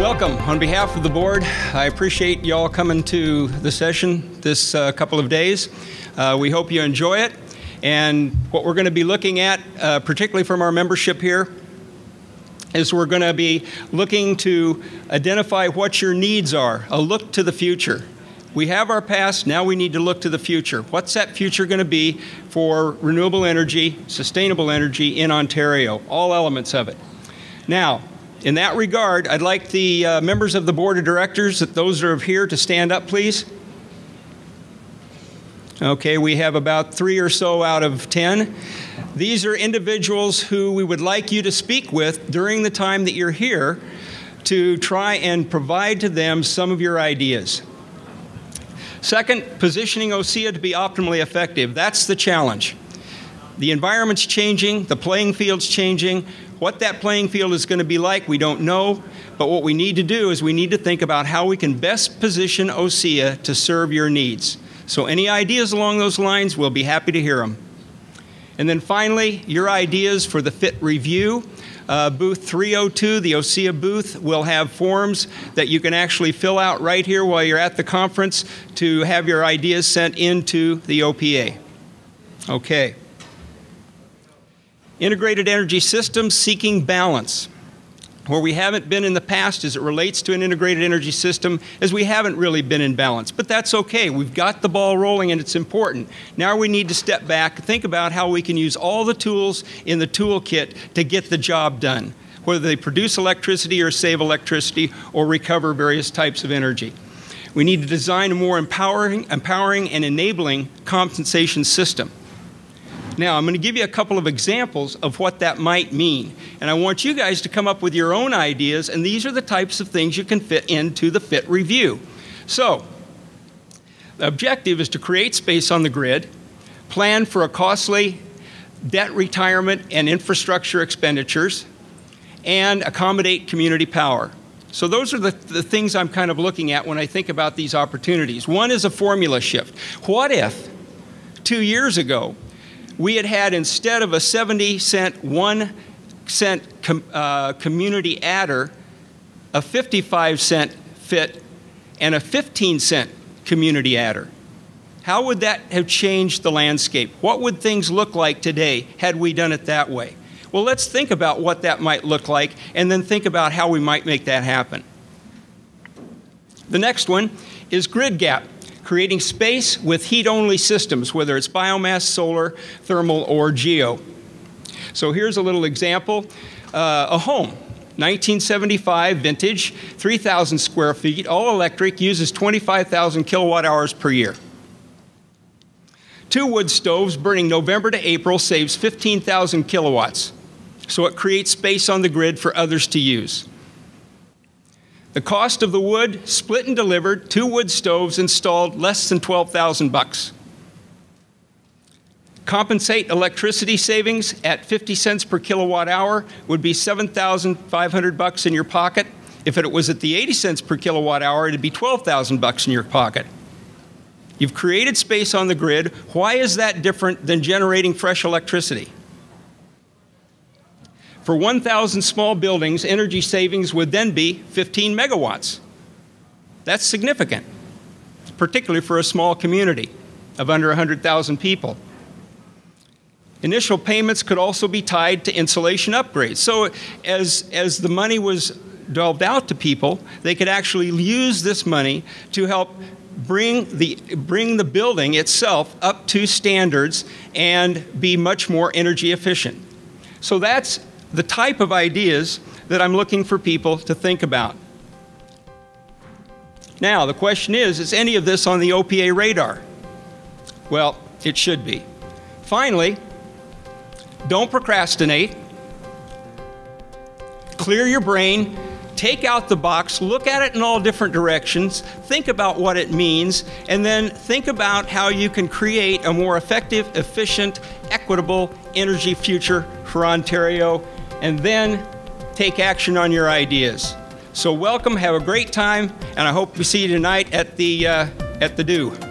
Welcome. On behalf of the board, I appreciate you all coming to the session this couple of days. We hope you enjoy it. And what we're going to be looking at, particularly from our membership here, is we're going to be looking to identify what your needs are, a look to the future. We have our past, now we need to look to the future. What's that future going to be for renewable energy, sustainable energy in Ontario, all elements of it. Now, in that regard, I'd like the members of the board of directors, those that are here, to stand up, please. Okay, we have about 3 or so out of 10. These are individuals who we would like you to speak with during the time that you're here to try and provide to them some of your ideas. Second, positioning OSEA to be optimally effective. That's the challenge. The environment's changing, the playing field's changing. What that playing field is going to be like, we don't know. But what we need to do is we need to think about how we can best position OSEA to serve your needs. So any ideas along those lines, we'll be happy to hear them. And then finally, your ideas for the FIT review. Booth 302, the OSEA booth, will have forms that you can actually fill out right here while you're at the conference to have your ideas sent into the OPA. Okay. Integrated energy systems seeking balance. Where we haven't been in the past as it relates to an integrated energy system is we haven't really been in balance. But that's okay. We've got the ball rolling and it's important. Now we need to step back and think about how we can use all the tools in the toolkit to get the job done, whether they produce electricity or save electricity or recover various types of energy. We need to design a more empowering and enabling compensation system. Now, I'm going to give you a couple of examples of what that might mean. And I want you guys to come up with your own ideas, and these are the types of things you can fit into the FIT review. So, the objective is to create space on the grid, plan for a costly debt retirement and infrastructure expenditures, and accommodate community power. So those are the things I'm kind of looking at when I think about these opportunities. One is a formula shift. What if 2 years ago, we had instead of a 70-cent, 1-cent community adder, a 55-cent FIT, and a 15-cent community adder? How would that have changed the landscape? What would things look like today had we done it that way? Well, let's think about what that might look like and then think about how we might make that happen. The next one is grid gap. Creating space with heat-only systems, whether it's biomass, solar, thermal, or geo. So here's a little example. A home, 1975 vintage, 3,000 square feet, all electric, uses 25,000 kilowatt hours per year. 2 wood stoves burning November to April saves 15,000 kilowatts. So it creates space on the grid for others to use. The cost of the wood, split and delivered, 2 wood stoves installed, less than $12,000. Compensate electricity savings at 50 cents per kilowatt hour would be $7,500 in your pocket. If it was at the 80 cents per kilowatt hour, it'd be $12,000 in your pocket. You've created space on the grid. Why is that different than generating fresh electricity? For 1,000 small buildings, energy savings would then be 15 megawatts. That's significant, particularly for a small community of under 100,000 people. Initial payments could also be tied to insulation upgrades. So as the money was doled out to people, they could actually use this money to help bring the building itself up to standards and be much more energy efficient. So that's the type of ideas that I'm looking for people to think about. Now, the question is any of this on the OPA radar? Well, it should be. Finally, don't procrastinate. Clear your brain. Take out the box, look at it in all different directions, think about what it means, and then think about how you can create a more effective, efficient, equitable energy future for Ontario, and then take action on your ideas. So welcome, have a great time, and I hope we see you tonight at the DeYoe.